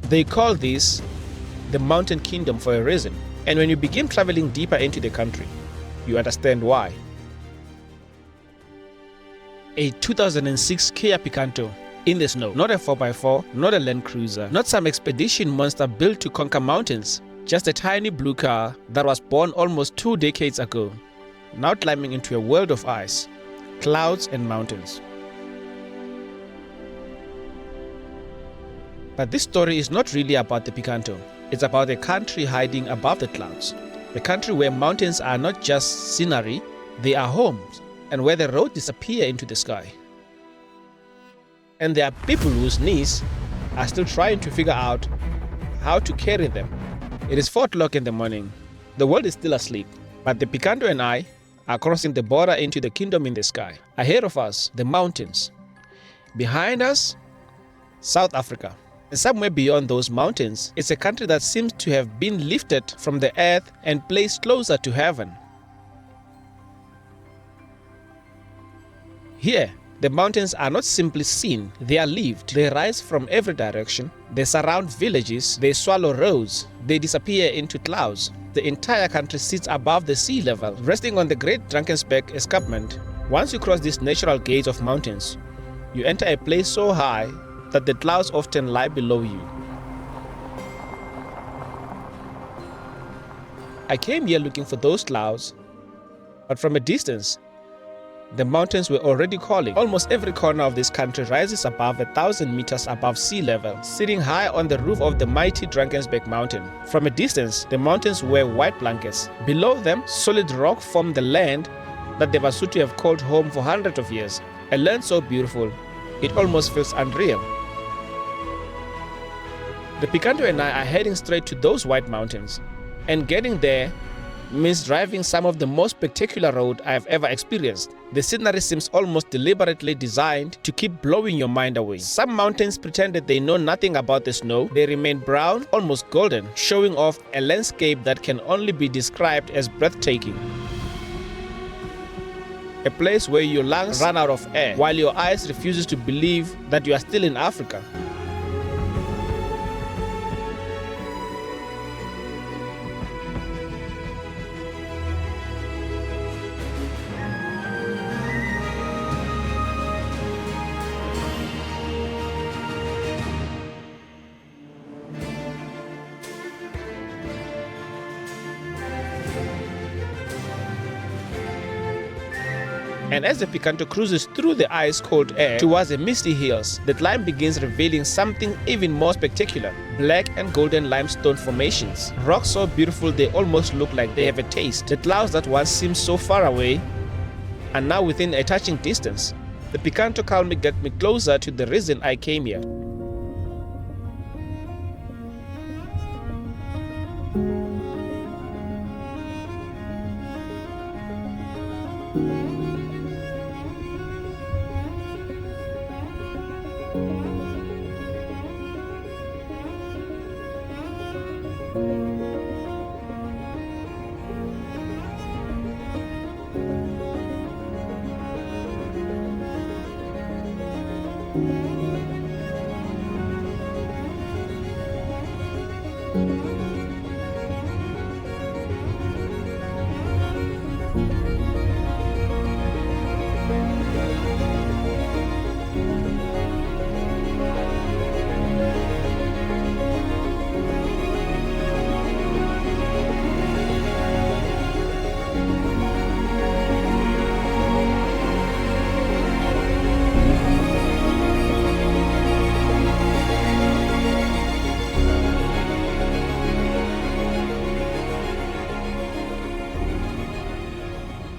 They call this the Mountain Kingdom for a reason. And when you begin traveling deeper into the country, you understand why. A 2006 Kia Picanto in the snow. Not a 4x4, not a Land Cruiser, not some expedition monster built to conquer mountains. Just a tiny blue car that was born almost 2 decades ago, now climbing into a world of ice, clouds and mountains. But this story is not really about the Picanto. It's about a country hiding above the clouds. A country where mountains are not just scenery, they are homes, and where the roads disappear into the sky. And there are people whose knees are still trying to figure out how to carry them. It is 4 o'clock in the morning. The world is still asleep, but the Picanto and I are crossing the border into the kingdom in the sky. Ahead of us, the mountains. Behind us, South Africa. And somewhere beyond those mountains, it's a country that seems to have been lifted from the earth and placed closer to heaven. Here, the mountains are not simply seen, they are lived. They rise from every direction, they surround villages, they swallow roads, they disappear into clouds. The entire country sits above the sea level, resting on the Great Drakensberg escarpment. Once you cross these natural gates of mountains, you enter a place so high that the clouds often lie below you. I came here looking for those clouds, but from a distance, the mountains were already calling. Almost every corner of this country rises above 1,000 meters above sea level, sitting high on the roof of the mighty Drakensberg mountain. From a distance, the mountains were white blankets. Below them, solid rock formed the land that the Basotho have called home for hundreds of years. A land so beautiful, it almost feels unreal. The Picanto and I are heading straight to those white mountains, and getting there means driving some of the most spectacular road I have ever experienced. The scenery seems almost deliberately designed to keep blowing your mind away. Some mountains pretend that they know nothing about the snow. They remain brown, almost golden, showing off a landscape that can only be described as breathtaking. A place where your lungs run out of air, while your eyes refuses to believe that you are still in Africa. And as the Picanto cruises through the ice-cold air towards the misty hills, the climb begins revealing something even more spectacular. Black and golden limestone formations. Rocks so beautiful they almost look like they have a taste. The clouds that once seemed so far away are now within a touching distance. The Picanto calmly gets me closer to the reason I came here.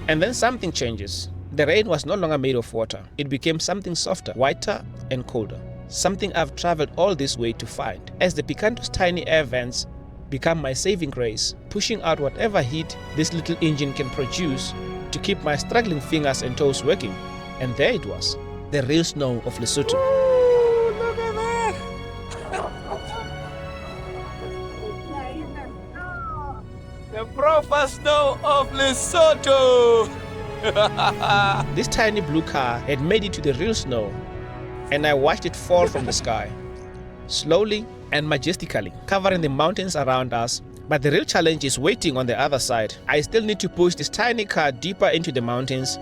And then something changes. The rain was no longer made of water. It became something softer, whiter and colder. Something I've traveled all this way to find. As the Picanto's tiny air vents become my saving grace, pushing out whatever heat this little engine can produce to keep my struggling fingers and toes working. And there it was, the real snow of Lesotho. Ooh, look at that! The proper snow of Lesotho! This tiny blue car had made it to the real snow, and I watched it fall from the sky. slowly and majestically, covering the mountains around us. But the real challenge is waiting on the other side. I still need to push this tiny car deeper into the mountains.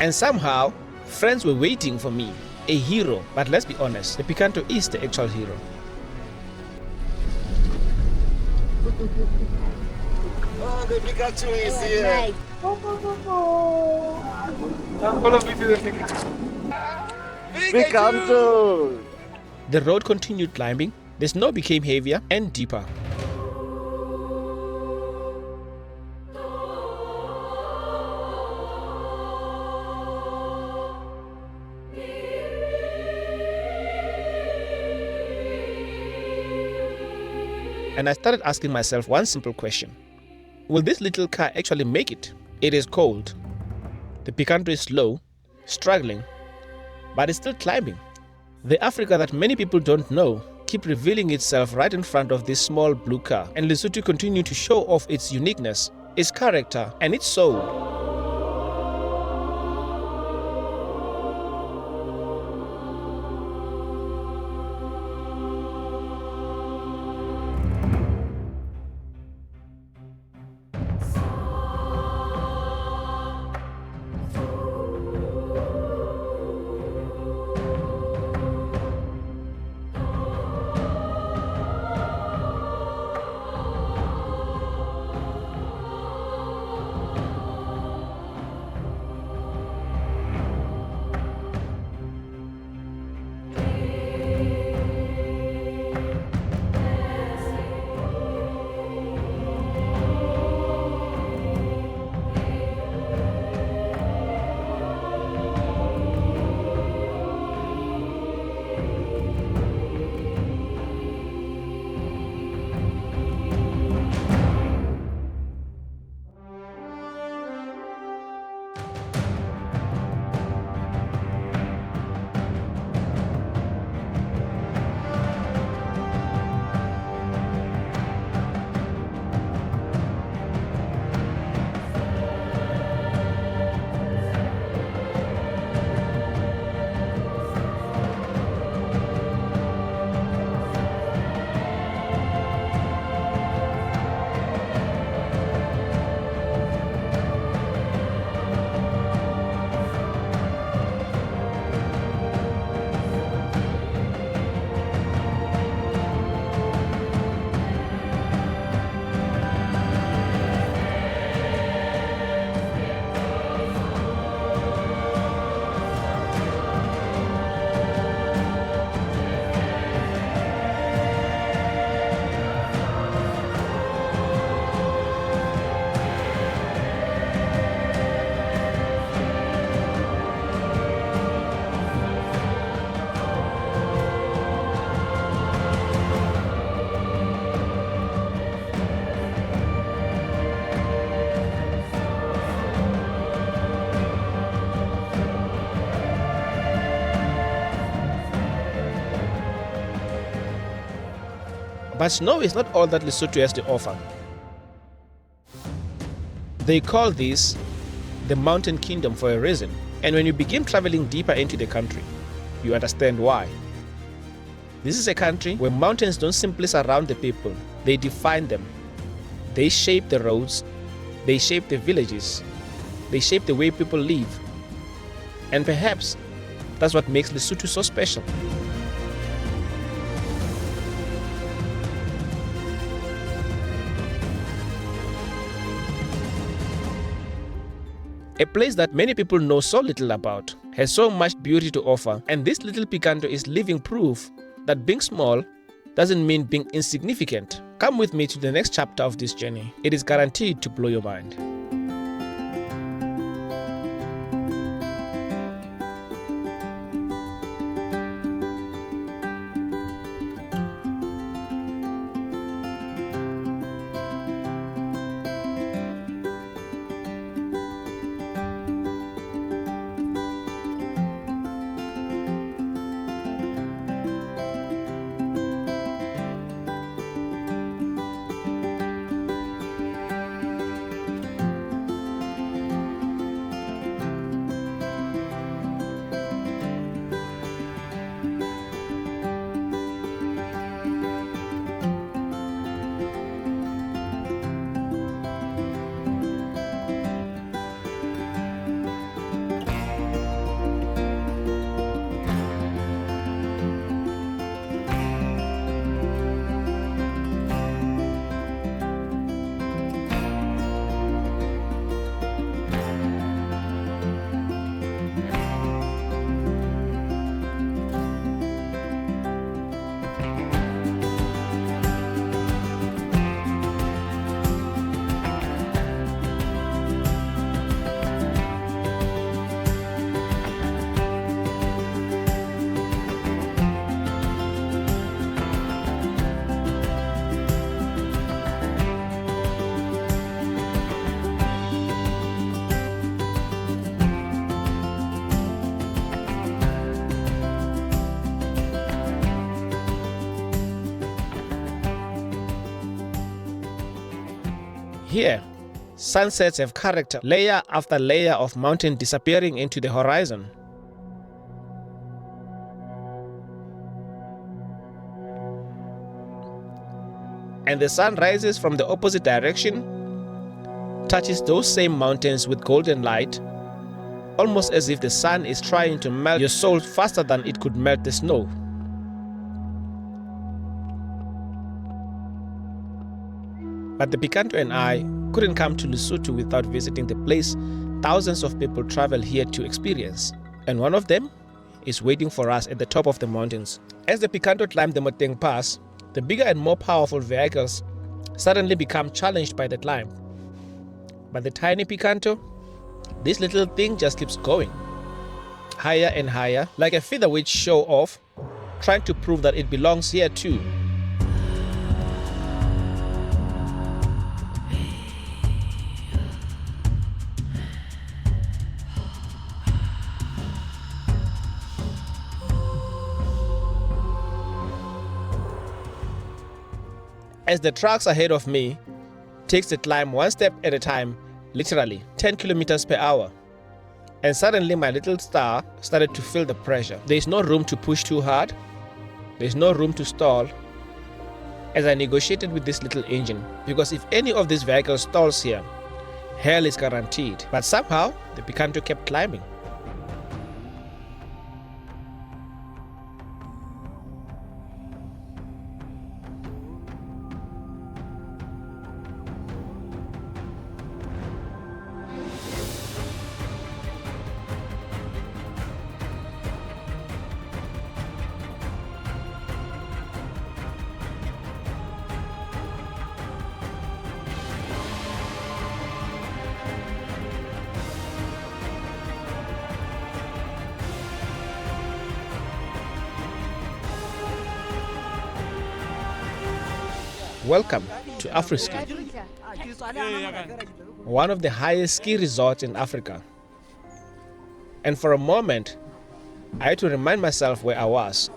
And somehow, friends were waiting for me, a hero. But let's be honest, the Picanto is the actual hero. Oh, the Pikachu is here. Follow me to the Pikachu. Picanto! The road continued climbing. The snow became heavier and deeper. And I started asking myself one simple question. Will this little car actually make it? It is cold. The Picanto is slow, struggling, but it's still climbing. The Africa that many people don't know keep revealing itself right in front of this small blue car. And Lesotho continue to show off its uniqueness, its character, and its soul. But snow is not all that Lesotho has to offer. They call this the Mountain Kingdom for a reason. And when you begin traveling deeper into the country, you understand why. This is a country where mountains don't simply surround the people, they define them. They shape the roads, they shape the villages, they shape the way people live. And perhaps that's what makes Lesotho so special. A place that many people know so little about, has so much beauty to offer, and this little Picanto is living proof that being small doesn't mean being insignificant. Come with me to the next chapter of this journey. It is guaranteed to blow your mind. Here, sunsets have character, layer after layer of mountain disappearing into the horizon. And the sun rises from the opposite direction, touches those same mountains with golden light, almost as if the sun is trying to melt your soul faster than it could melt the snow. But the Picanto and I couldn't come to Lesotho without visiting the place thousands of people travel here to experience. And one of them is waiting for us at the top of the mountains. As the Picanto climbed the Moteng Pass, the bigger and more powerful vehicles suddenly become challenged by the climb. But the tiny Picanto, this little thing just keeps going. Higher and higher, like a featherweight show off, trying to prove that it belongs here too. As the trucks ahead of me takes the climb one step at a time, literally 10 kilometers per hour. And suddenly my little star started to feel the pressure. There is no room to push too hard. There is no room to stall. As I negotiated with this little engine, because if any of these vehicles stalls here, hell is guaranteed. But somehow the Picanto kept climbing. Welcome to Afriski, one of the highest ski resorts in Africa. And for a moment, I had to remind myself where I was,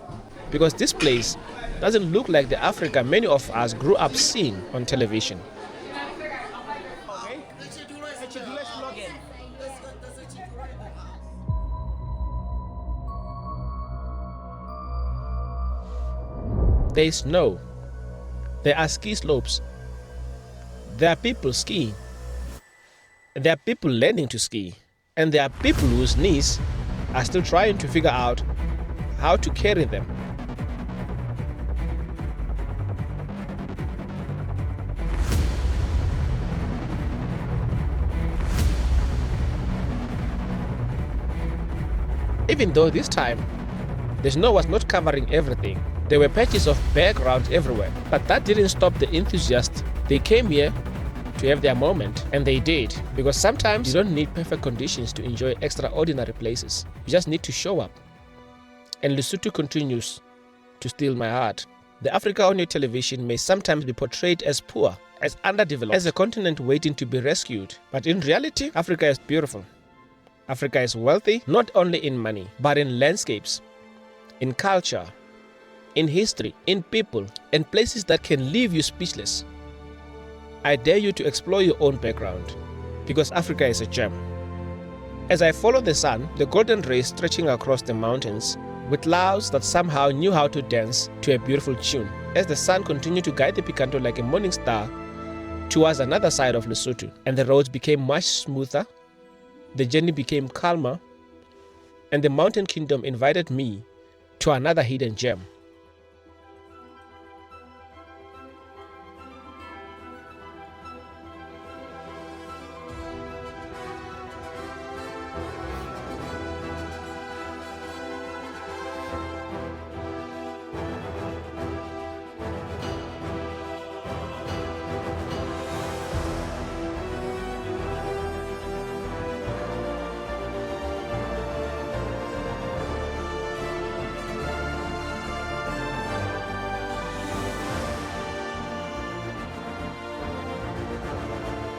because this place doesn't look like the Africa many of us grew up seeing on television. There is snow. There are ski slopes. There are people skiing. There are people learning to ski. And there are people whose knees are still trying to figure out how to carry them. Even though this time, the snow was not covering everything, there were patches of bare ground everywhere. But that didn't stop the enthusiasts. They came here to have their moment, and they did. Because sometimes you don't need perfect conditions to enjoy extraordinary places. You just need to show up. And Lesotho continues to steal my heart. The Africa on your television may sometimes be portrayed as poor, as underdeveloped, as a continent waiting to be rescued. But in reality, Africa is beautiful. Africa is wealthy, not only in money, but in landscapes, in culture, in history, in people, and places that can leave you speechless. I dare you to explore your own background, because Africa is a gem. As I follow the sun, the golden rays stretching across the mountains, with clouds that somehow knew how to dance to a beautiful tune, as the sun continued to guide the Picanto like a morning star towards another side of Lesotho, and the roads became much smoother, the journey became calmer, and the mountain kingdom invited me to another hidden gem.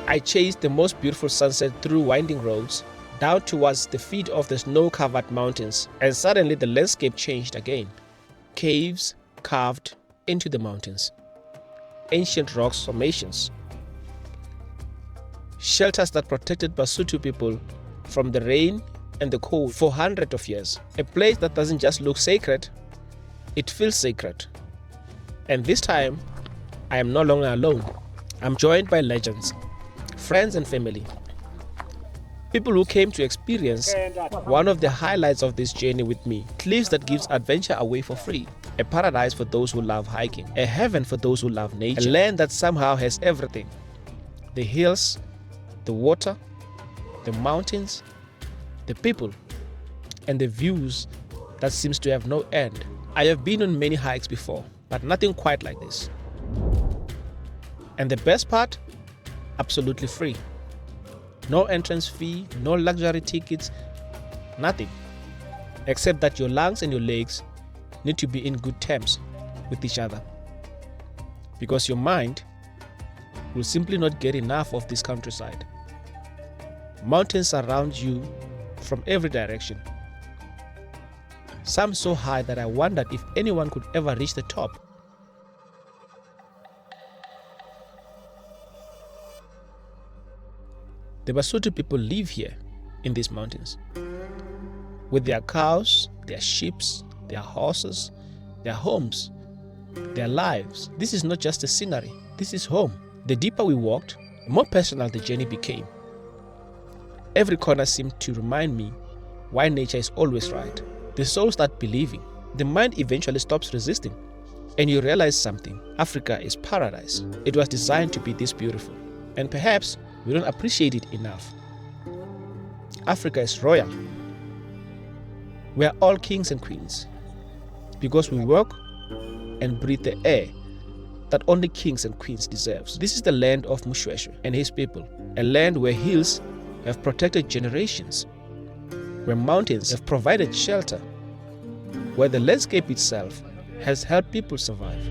I chased the most beautiful sunset through winding roads, down towards the feet of the snow-covered mountains, and suddenly the landscape changed again. Caves carved into the mountains, ancient rock formations, Shelters that protected Basotho people from the rain and the cold for hundreds of years. A place that doesn't just look sacred, it feels sacred. And this time, I am no longer alone. I'm joined by legends, friends and family. People who came to experience one of the highlights of this journey with me. Cliffs that gives adventure away for free. A paradise for those who love hiking. A heaven for those who love nature. A land that somehow has everything. The hills, the water, the mountains, the people, and the views that seems to have no end. I have been on many hikes before, but nothing quite like this. And the best part? Absolutely free. No entrance fee, no luxury tickets, nothing. Except that your lungs and your legs need to be in good terms with each other. Because your mind will simply not get enough of this countryside. Mountains surround you from every direction. Some so high that I wondered if anyone could ever reach the top. The Basotho people live here in these mountains with their cows, their sheep, their horses, their homes, their lives. This is not just a scenery, this is home. The deeper we walked, the more personal the journey became. Every corner seemed to remind me why nature is always right. The soul starts believing. The mind eventually stops resisting. And you realize something. Africa is paradise. It was designed to be this beautiful. And perhaps we don't appreciate it enough. Africa is royal. We are all kings and queens because we work and breathe the air that only kings and queens deserve. This is the land of Mushweshwe and his people, a land where hills have protected generations, where mountains have provided shelter, where the landscape itself has helped people survive.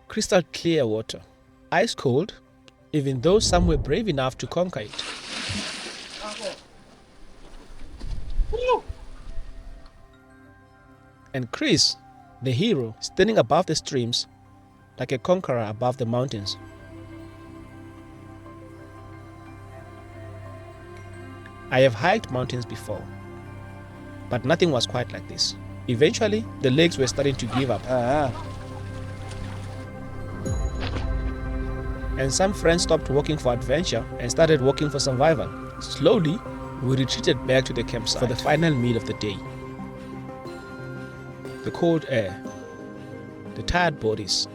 Crystal clear water, ice cold, even though some were brave enough to conquer it. And Chris, the hero, standing above the streams like a conqueror above the mountains. I have hiked mountains before, but nothing was quite like this. Eventually, the legs were starting to give up. And some friends stopped walking for adventure and started walking for survival. Slowly, we retreated back to the campsite for the final meal of the day. The cold air, the tired bodies,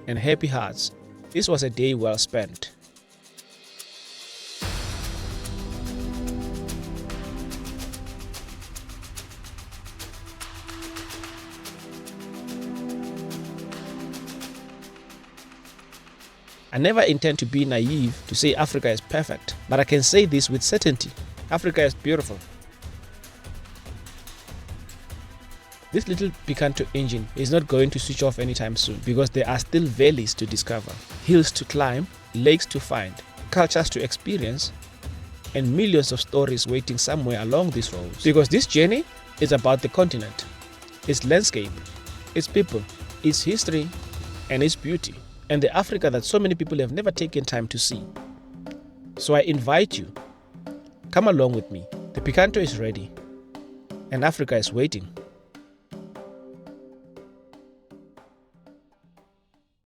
and happy hearts. This was a day well spent. I never intend to be naive to say Africa is perfect, but I can say this with certainty. Africa is beautiful. This little Picanto engine is not going to switch off anytime soon because there are still valleys to discover, hills to climb, lakes to find, cultures to experience, and millions of stories waiting somewhere along these roads. Because this journey is about the continent, its landscape, its people, its history, and its beauty, and the Africa that so many people have never taken time to see. So I invite you, come along with me. The Picanto is ready, and Africa is waiting.